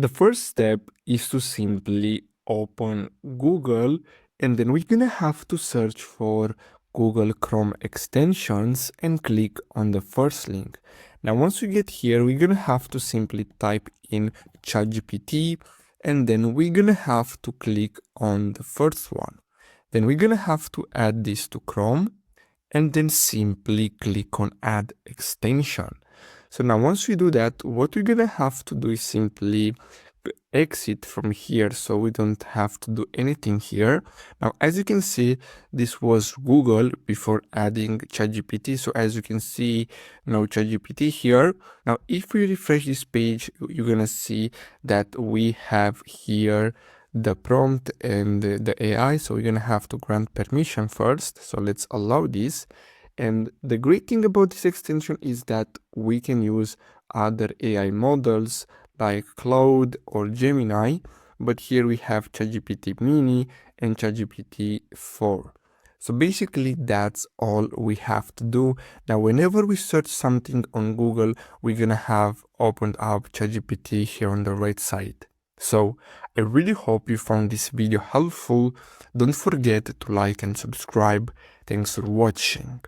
The first step is to simply open Google, and then we're gonna have to search for Google Chrome extensions and click on the first link. Now, once we get here, we're gonna have to simply type in ChatGPT, and then we're gonna have to click on the first one. Then we're gonna have to add this to Chrome, and then simply click on add extension. So now once we do that, what we're gonna have to do is simply exit from here, so we don't have to do anything here. Now, as you can see, this was Google before adding ChatGPT. So as you can see, now ChatGPT here. Now, if we refresh this page, you're gonna see that we have here the prompt and the AI. So we're gonna have to grant permission first. So let's allow this. And the great thing about this extension is that we can use other AI models like Claude or Gemini, but here we have ChatGPT Mini and ChatGPT 4. So basically that's all we have to do. Now, whenever we search something on Google, we're gonna have opened up ChatGPT here on the right side. So I really hope you found this video helpful. Don't forget to like and subscribe. Thanks for watching.